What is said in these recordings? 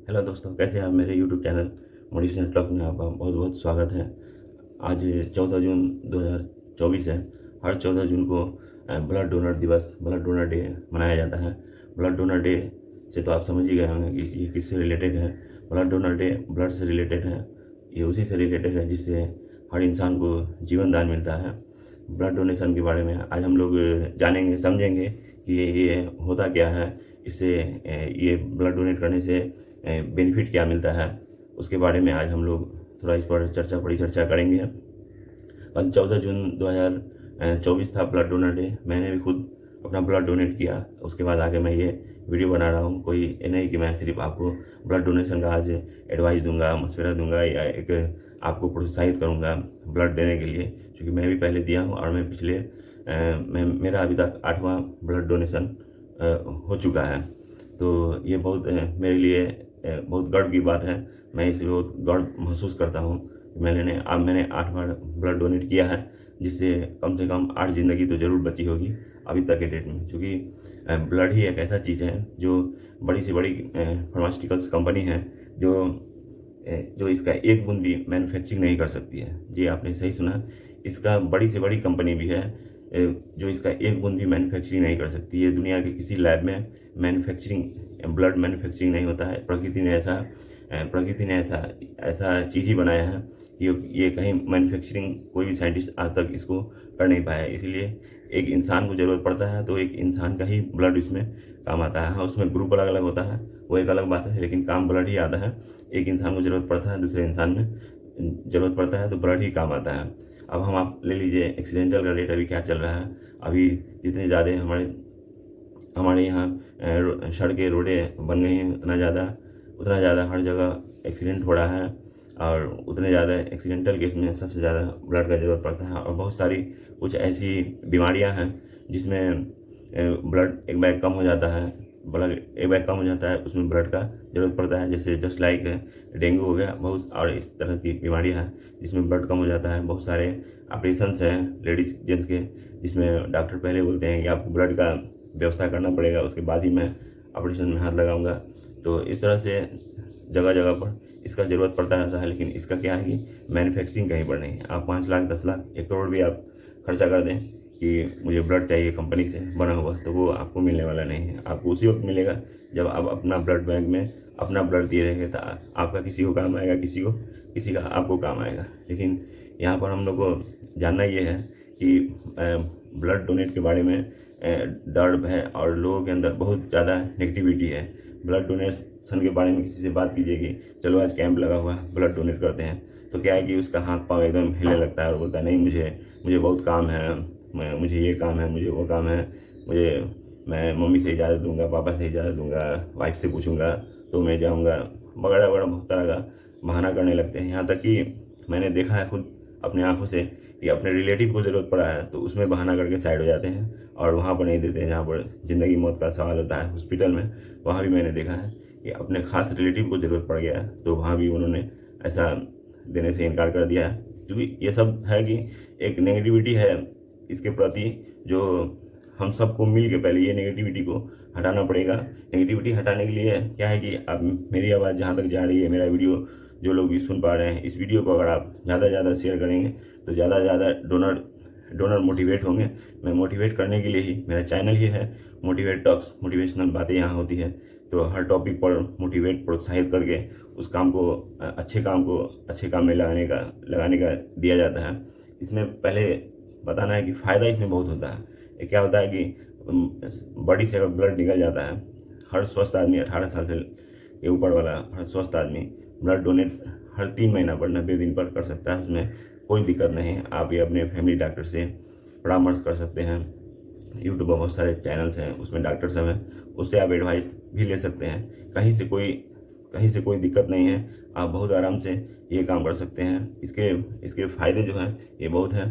Hello दोस्तों, कैसे हैं आप? मेरे यूट्यूब चैनल मोटिवेशनल टॉक में आपका बहुत बहुत स्वागत है। आज 14 जून 2024 है। हर 14 जून को ब्लड डोनर दिवस, ब्लड डोनर डे मनाया जाता है। ब्लड डोनर डे से तो आप समझ ही गए होंगे कि ये किससे रिलेटेड है। ब्लड डोनर डे ब्लड से रिलेटेड है। ये उसी से रिलेटेड है जिससे हर इंसान को जीवन दान मिलता है। ब्लड डोनेशन के बारे में आज हम लोग जानेंगे, समझेंगे कि ये होता क्या है। इससे ये ब्लड डोनेट करने से बेनिफिट क्या मिलता है, उसके बारे में आज हम लोग थोड़ा इस पर चर्चा करेंगे। कल 14 जून 2024 था ब्लड डोनर डे। मैंने भी खुद अपना ब्लड डोनेट किया। उसके बाद आगे मैं ये वीडियो बना रहा हूँ। कोई ये नहीं कि मैं सिर्फ आपको ब्लड डोनेशन का आज एडवाइस दूंगा, मशवरा दूंगा या एक आपको प्रोत्साहित करूँगा ब्लड देने के लिए, क्योंकि मैं भी पहले दिया हूँ और मैं पिछले मेरा अभी तक 8वां ब्लड डोनेशन हो चुका है। तो ये बहुत मेरे लिए बहुत गर्व की बात है। मैं इसे बहुत गर्व महसूस करता हूँ। मैंने 8 बार ब्लड डोनेट किया है, जिससे कम से कम 8 ज़िंदगी तो ज़रूर बची होगी अभी तक के डेट में। क्योंकि ब्लड ही एक ऐसा चीज़ है जो बड़ी से बड़ी फार्मास्यूटिकल्स कंपनी है जो इसका एक बूंद भी मैन्युफैक्चरिंग नहीं कर सकती है। जी, आपने सही सुना। इसका बड़ी से बड़ी कंपनी भी है जो इसका एक बूंद भी मैन्युफैक्चरिंग नहीं कर सकती। ये दुनिया के किसी लैब में मैन्युफैक्चरिंग ब्लड मैन्युफैक्चरिंग नहीं होता है। प्रकृति ने ऐसा चीज़ ही बनाया है कि ये कहीं मैन्युफैक्चरिंग कोई भी साइंटिस्ट आज तक इसको कर नहीं पाया है। इसीलिए एक इंसान को ज़रूरत पड़ता है तो एक इंसान का ही ब्लड इसमें काम आता है। हाँ, उसमें ग्रुप अलग अलग होता है, वो एक अलग बात है, लेकिन काम ब्लड ही आता है। एक इंसान को ज़रूरत पड़ता है, दूसरे इंसान में ज़रूरत पड़ता है, तो ब्लड ही काम आता है। अब हम आप ले लीजिए एक्सीडेंटल का रेट अभी क्या चल रहा है। अभी जितने ज़्यादा हमारे यहाँ सड़कें रोडें बन गई हैं, उतना ज़्यादा हर जगह एक्सीडेंट हो रहा है। और उतने ज़्यादा एक्सीडेंटल केस में सबसे ज़्यादा ब्लड का ज़रूरत पड़ता है। और बहुत सारी कुछ ऐसी बीमारियां हैं जिसमें ब्लड एक बैग कम हो जाता है। ब्लड एक बैग कम हो जाता है, उसमें ब्लड का ज़रूरत पड़ता है। जैसे जस्ट लाइक डेंगू हो गया, बहुत और इस तरह की बीमारियां हैं जिसमें ब्लड कम हो जाता है। बहुत सारे ऑपरेशंस हैं लेडीज़ जेंट्स के, जिसमें डॉक्टर पहले बोलते हैं कि आपको ब्लड का व्यवस्था करना पड़ेगा, उसके बाद ही मैं ऑपरेशन में हाथ लगाऊंगा। तो इस तरह से जगह जगह पर इसका ज़रूरत पड़ता रहता है। लेकिन इसका क्या है कि मैन्युफैक्चरिंग कहीं पर नहीं है। आप 5 लाख 10 लाख 1 करोड़ भी आप खर्चा कर दें कि मुझे ब्लड चाहिए कंपनी से बना हुआ, तो वो आपको मिलने वाला नहीं है। आपको उसी वक्त मिलेगा जब आप अपना ब्लड बैंक में अपना ब्लड दिए रहेंगे, तो आपका किसी को काम आएगा, किसी का आपको काम आएगा। लेकिन यहाँ पर हम लोग को जानना ये है कि ब्लड डोनेट के बारे में डर है और लोगों के अंदर बहुत ज़्यादा नेगेटिविटी है। ब्लड डोनेशन के बारे में किसी से बात कीजिए कि चलो आज कैंप लगा हुआ है, ब्लड डोनेट करते हैं, तो क्या है कि उसका हाथ पाँव एकदम हिले लगता है और बोलता है नहीं, मुझे बहुत काम है, मुझे ये काम है, मुझे वो काम है, मैं मम्मी से इजाज़त दूंगा, पापा से इजाज़त दूंगा, वाइफ से पूछूंगा तो मैं जाऊंगा, वगैरह वगैरह बहुत तरह का बहाना करने लगते हैं। यहाँ तक कि मैंने देखा है खुद अपने आंखों से कि अपने रिलेटिव को ज़रूरत पड़ा है तो उसमें बहाना करके साइड हो जाते हैं और वहाँ पर नहीं देते हैं जहाँ पर ज़िंदगी मौत का सवाल होता है। हॉस्पिटल में वहाँ भी मैंने देखा है कि अपने खास रिलेटिव को ज़रूरत पड़ गया है तो वहाँ भी उन्होंने ऐसा देने से इनकार कर दिया है। क्योंकि ये सब है कि एक नेगेटिविटी है इसके प्रति, जो हम सबको मिल के पहले ये नेगेटिविटी को हटाना पड़ेगा। नेगेटिविटी हटाने के लिए क्या है कि अब मेरी आवाज़ जहाँ तक जा रही है, मेरा वीडियो जो लोग भी सुन पा रहे हैं, इस वीडियो को अगर आप ज़्यादा से ज़्यादा शेयर करेंगे तो ज़्यादा से ज़्यादा डोनर मोटिवेट होंगे। मैं मोटिवेट करने के लिए ही मेरा चैनल ही है मोटिवेट टॉक्स। मोटिवेशनल बातें यहाँ होती है, तो हर टॉपिक पर मोटिवेट प्रोत्साहित करके उस काम को अच्छे काम में लगाने का दिया जाता है। इसमें पहले बताना है कि फ़ायदा इसमें बहुत होता है। ये क्या होता है कि बॉडी से अगर ब्लड निकल जाता है, हर स्वस्थ आदमी 18 साल से के ऊपर वाला हर स्वस्थ आदमी ब्लड डोनेट हर 3 महीना पर 90 दिन पर कर सकता है। उसमें कोई दिक्कत नहीं है। आप ये अपने फैमिली डॉक्टर से परामर्श कर सकते हैं। यूट्यूब पर बहुत सारे चैनल्स हैं, उसमें डॉक्टर सब हैं, उससे आप एडवाइस भी ले सकते हैं। कहीं से कोई दिक्कत नहीं है, आप बहुत आराम से ये काम कर सकते हैं। इसके फ़ायदे जो हैं ये बहुत हैं।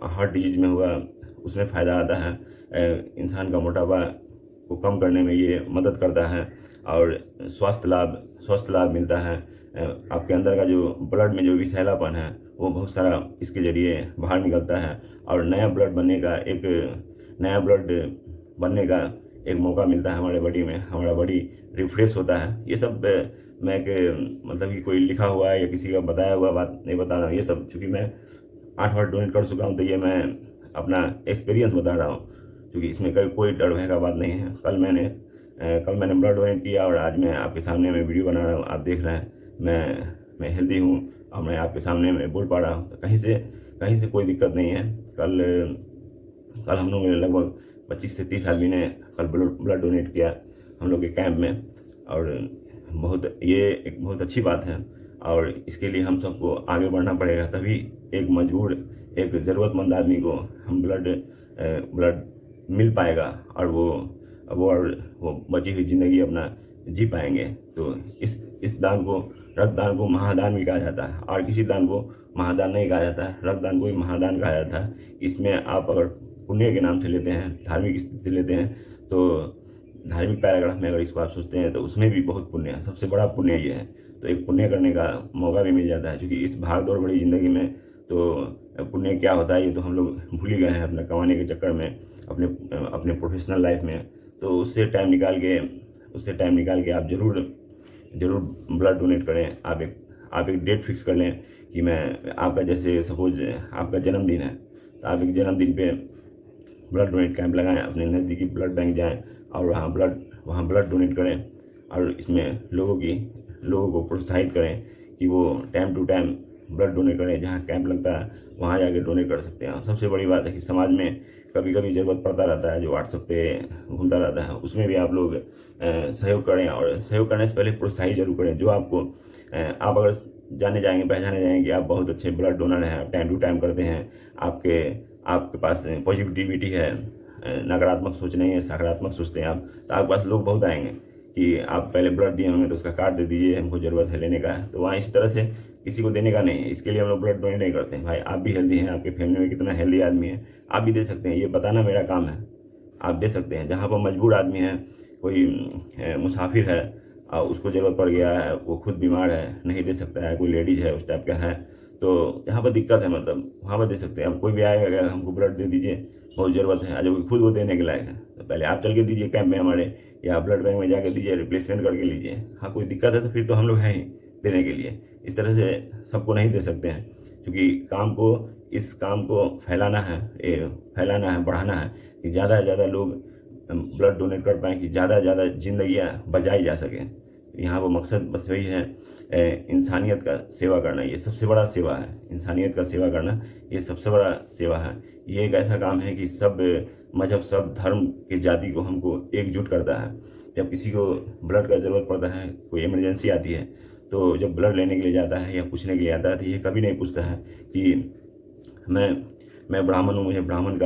हार्ट डिजीज में हुआ उसमें फ़ायदा आता है। इंसान का मोटापा को कम करने में ये मदद करता है और स्वस्थ लाभ मिलता है। आपके अंदर का जो ब्लड में जो विषैलापन है वो बहुत सारा इसके ज़रिए बाहर निकलता है और नया ब्लड बनने का एक मौका मिलता है हमारे बॉडी में। हमारा बॉडी रिफ्रेश होता है। ये सब मैं कि मतलब कि कोई लिखा हुआ है या किसी का बताया हुआ बात नहीं बता रहा हूँ। ये सब चूँकि मैं 8 बार डोनेट कर चुका हूँ, तो ये मैं अपना एक्सपीरियंस बता रहा हूँ, क्योंकि इसमें कोई डर भय का बात नहीं है। कल मैंने ब्लड डोनेट किया और आज मैं आपके सामने मैं वीडियो बना रहा हूँ। आप देख रहे हैं मैं हेल्दी हूँ और मैं आपके सामने मैं बोल पा रहा हूँ, तो कहीं से कोई दिक्कत नहीं है। कल कल हम लोग लगभग 25 से 30 आदमी ने कल ब्लड डोनेट किया हम लोग के कैंप में, और ये एक बहुत अच्छी बात है। और इसके लिए हम सबको आगे बढ़ना पड़ेगा, तभी एक ज़रूरतमंद आदमी को हम ब्लड मिल पाएगा और वो बची हुई ज़िंदगी अपना जी पाएंगे। तो इस दान को, रक्तदान को महादान भी कहा जाता है, और किसी दान को महादान नहीं कहा जाता है, रक्तदान को ही महादान कहा जाता है। इसमें आप अगर पुण्य के नाम से लेते हैं, धार्मिक स्थिति से लेते हैं, तो धार्मिक पैराग्राफ में अगर इसको आप सोचते हैं तो उसमें भी बहुत पुण्य है। सबसे बड़ा पुण्य ये है, तो एक पुण्य करने का मौका भी मिल जाता है, क्योंकि इस भाग दौड़ भरी ज़िंदगी में तो पुण्य क्या होता है ये तो हम लोग भूल ही गए हैं अपना कमाने के चक्कर में, अपने प्रोफेशनल लाइफ में। तो उससे टाइम निकाल के आप ज़रूर ब्लड डोनेट करें। आप एक डेट फिक्स कर लें कि मैं आपका, जैसे सपोज आपका जन्मदिन है, तो आप एक जन्मदिन पे ब्लड डोनेट कैंप लगाएं, अपने नज़दीकी ब्लड बैंक जाएं और वहाँ ब्लड डोनेट करें। और इसमें लोगों को प्रोत्साहित करें कि वो time to time blood donate करें। जहाँ कैंप लगता है वहाँ जाके डोनेट कर सकते हैं। सबसे बड़ी बात है कि समाज में कभी कभी ज़रूरत पड़ता रहता है, जो व्हाट्सएप पे घूमता रहता है, उसमें भी आप लोग सहयोग करें, और सहयोग करने से पहले प्रोत्साहित जरूर करें। जो आपको आप अगर पहचाने जाएंगे कि आप बहुत अच्छे ब्लड डोनर हैं, आप टाइम टू टाइम करते हैं, आपके पास पॉजिटिविटी है, नकारात्मक सोच नहीं है, सकारात्मक सोचते हैं आप, तो आपके पास लोग बहुत आएंगे कि आप पहले ब्लड दिए होंगे तो उसका कार्ड दे दीजिए, हमको ज़रूरत है लेने का है। तो वहाँ इस तरह से किसी को देने का नहीं है। इसके लिए हम लोग ब्लड डोनेट नहीं करते हैं। भाई आप भी हेल्दी हैं, आपके फैमिली में कितना हेल्दी आदमी है, आप भी दे सकते हैं, ये बताना मेरा काम है। आप दे सकते हैं। जहाँ पर मजबूर आदमी है, कोई मुसाफिर है और उसको ज़रूरत पड़ गया है, वो खुद बीमार है, नहीं दे सकता है, कोई लेडीज़ है उस टाइप का है, तो जहाँ पर दिक्कत है मतलब वहाँ पर दे सकते हैं। अब कोई भी आएगा अगर हमको ब्लड दे दीजिए, बहुत ज़रूरत है, आज खुद वो देने के लायक है, तो पहले आप चल के दीजिए कैंप में हमारे, या ब्लड बैंक में जाके दीजिए, रिप्लेसमेंट करके लीजिए। हाँ कोई दिक्कत है तो फिर तो हम लोग हैं ही देने के लिए। इस तरह से सबको नहीं दे सकते हैं, क्योंकि इस काम को फैलाना है, बढ़ाना है, कि ज़्यादा से ज़्यादा लोग ब्लड डोनेट कर पाएँ, कि ज़्यादा से ज़्यादा जिंदगियाँ बचाई जा सकें। यहाँ पर मकसद बस वही है, इंसानियत का सेवा करना। ये सबसे बड़ा सेवा है, इंसानियत का सेवा करना ये सबसे बड़ा सेवा है। ये एक ऐसा काम है कि सब मजहब, सब धर्म के जाति को हमको एकजुट करता है। जब किसी को ब्लड का ज़रूरत पड़ता है, कोई इमरजेंसी आती है, तो जब ब्लड लेने के लिए जाता है या पूछने के लिए आता है, तो ये कभी नहीं पूछता है कि मैं ब्राह्मण हूँ, मुझे ब्राह्मण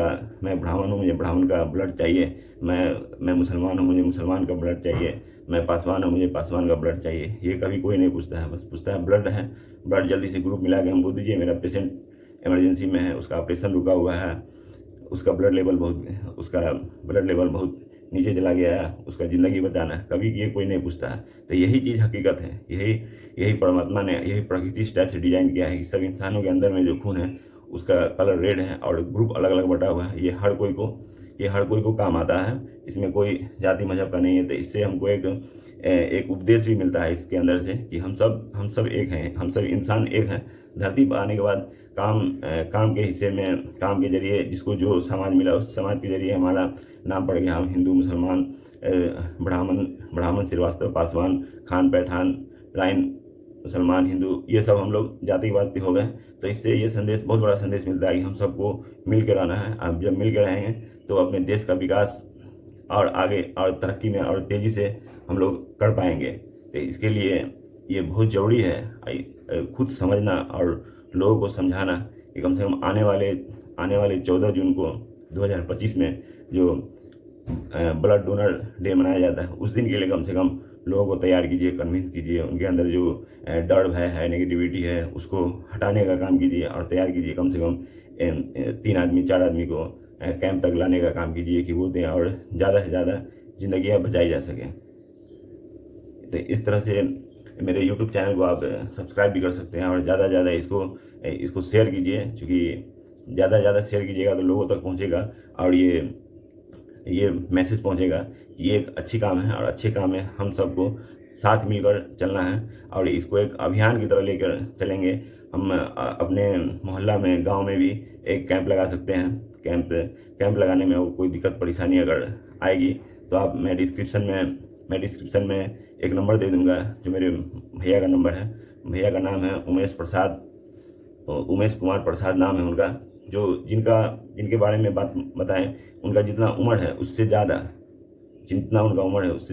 का ब्लड चाहिए, मैं मुसलमान हूँ, मुझे मुसलमान का ब्लड चाहिए, मैं पासवान हूँ, मुझे पासवान का ब्लड चाहिए। ये कभी कोई नहीं पूछता है। बस पूछता है ब्लड है, ब्लड जल्दी से ग्रुप मिला के हमको दीजिए, मेरा पेशेंट इमरजेंसी में है, उसका ऑपरेशन रुका हुआ है, उसका ब्लड लेवल बहुत नीचे चला गया है, उसका ज़िंदगी बचाना है। कभी ये कोई नहीं पूछता है। तो यही चीज़ हकीकत है, यही परमात्मा ने, यही प्रकृति इस टाइप से डिजाइन किया है कि सब इंसानों के अंदर में जो खून है उसका कलर रेड है और ग्रुप अलग अलग बटा हुआ है। ये हर कोई को काम आता है, इसमें कोई जाति मजहब का नहीं है। तो इससे हमको एक उपदेश भी मिलता है इसके अंदर से, कि हम सब एक हैं, हम सब इंसान एक हैं। धरती पर आने के बाद काम के हिस्से में, काम के जरिए जिसको जो समाज मिला, उस समाज के जरिए हमारा नाम पड़ गया। हम हिंदू, मुसलमान, ब्राह्मण, श्रीवास्तव, पासवान, खान, पैठान, राइन, मुसलमान, हिंदू, ये सब हम लोग जातिवाद पे हो गए। तो इससे ये संदेश, बहुत बड़ा संदेश मिलता है कि हम सबको मिल के रहना है। अब जब मिल के रहेंगे तो अपने देश का विकास और आगे और तरक्की में और तेज़ी से हम लोग कर पाएंगे। तो इसके लिए ये बहुत ज़रूरी है खुद समझना और लोगों को समझाना कि कम से कम आने वाले 14 जून को 2025 में जो ब्लड डोनर डे मनाया जाता है, उस दिन के लिए कम से कम लोगों को तैयार कीजिए, कन्विंस कीजिए। उनके अंदर जो डर भय है, नेगेटिविटी है, उसको हटाने का काम कीजिए और तैयार कीजिए। कम से कम 3 आदमी 4 आदमी को कैंप तक लाने का काम कीजिए कि वो दें और ज़्यादा से ज़्यादा ज़िंदगियाँ बचाई जा सकें। तो इस तरह से मेरे YouTube चैनल को आप सब्सक्राइब भी कर सकते हैं और ज़्यादा से ज़्यादा इसको शेयर कीजिए, क्योंकि ज़्यादा से ज़्यादा शेयर कीजिएगा तो लोगों तक पहुँचेगा और ये मैसेज पहुँचेगा कि ये एक अच्छी काम है और अच्छे काम में हम सबको साथ मिलकर चलना है और इसको एक अभियान की तरह लेकर चलेंगे। हम अपने मोहल्ला में, गांव में भी एक कैंप लगा सकते हैं। कैंप लगाने में कोई दिक्कत परेशानी अगर आएगी तो आप मैं डिस्क्रिप्शन में एक नंबर दे दूंगा, जो मेरे भैया का नंबर है। भैया का नाम है उमेश कुमार प्रसाद नाम है उनका। जो जिनके बारे में बात बताएं, उनका जितना उम्र है उससे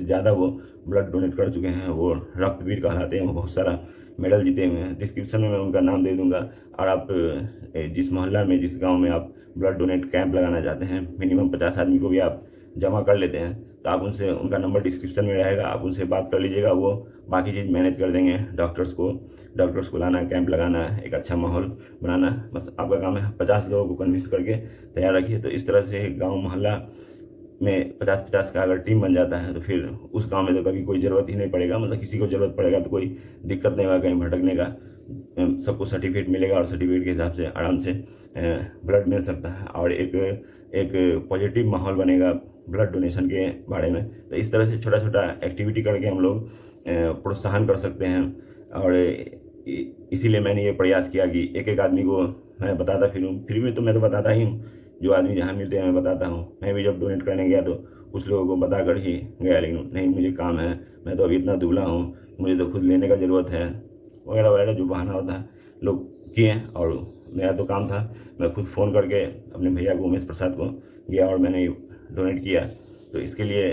ज़्यादा वो ब्लड डोनेट कर चुके हैं। वो रक्तवीर कहलाते हैं। वो बहुत सारा मेडल जीते हुए हैं। डिस्क्रिप्शन में मैं उनका नाम दे दूंगा। और आप जिस मोहल्ला में, जिस गांव में आप ब्लड डोनेट कैंप लगाना चाहते हैं, मिनिमम 50 आदमी को भी आप जमा कर लेते हैं, तो आप उनका नंबर डिस्क्रिप्शन में रहेगा, आप उनसे बात कर लीजिएगा। वो बाकी चीज़ मैनेज कर देंगे। डॉक्टर्स को लाना, कैंप लगाना, एक अच्छा माहौल बनाना, बस आपका काम है। 50 लोगों को कन्विंस करके तैयार रखिए। तो इस तरह से गाँव मोहल्ला में 50-50 का अगर टीम बन जाता है तो फिर उस गांव में तो कभी कोई ज़रूरत ही नहीं पड़ेगा। मतलब किसी को ज़रूरत पड़ेगा तो कोई दिक्कत नहीं होगा कहीं भटकने का। सबको सर्टिफिकेट मिलेगा और सर्टिफिकेट के हिसाब से आराम से ब्लड मिल सकता है और एक पॉजिटिव माहौल बनेगा ब्लड डोनेशन के बारे में। तो इस तरह से छोटा छोटा एक्टिविटी करके हम लोग प्रोत्साहन कर सकते हैं। और इसीलिए मैंने ये प्रयास किया कि एक एक आदमी को मैं बताता फिरूँ। फिर भी तो मैं तो बताता ही हूँ, जो आदमी जहाँ मिलते हैं मैं बताता हूँ। मैं भी जब डोनेट करने गया तो कुछ लोगों को बता कर ही गया, लेकिन नहीं मुझे काम है, मैं तो अभी इतना दुबला हूँ, मुझे तो खुद लेने का ज़रूरत है, वगैरह वगैरह जो बहाना होता है लोग किए। और मेरा तो काम था, मैं खुद फ़ोन करके अपने भैया को, उमेश प्रसाद को, गया और मैंने डोनेट किया। तो इसके लिए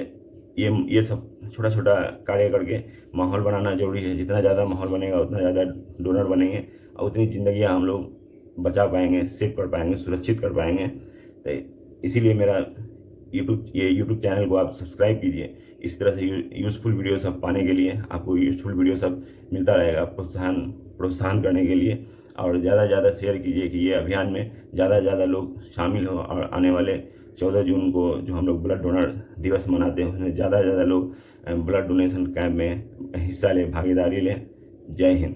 ये सब छोटा छोटा कार्य करके माहौल बनाना ज़रूरी है। जितना ज़्यादा माहौल बनेगा उतना ज़्यादा डोनर बनेंगे और उतनी ज़िंदगियाँ हम लोग बचा पाएंगे, सेव कर पाएंगे, सुरक्षित कर पाएंगे। तो इसीलिए मेरा यूट्यूब चैनल को आप सब्सक्राइब कीजिए। इस तरह से यूज़फुल वीडियो सब पाने के लिए, आपको यूज़फुल वीडियो सब मिलता रहेगा प्रोत्साहन करने के लिए। और ज़्यादा से ज़्यादा शेयर कीजिए कि ये अभियान में ज़्यादा से ज़्यादा लोग शामिल हों और आने वाले 14 जून को जो हम लोग ब्लड डोनर दिवस मनाते हैं, उसमें ज़्यादा से ज़्यादा लोग ब्लड डोनेशन कैंप में हिस्सा लें, भागीदारी लें। जय हिंद।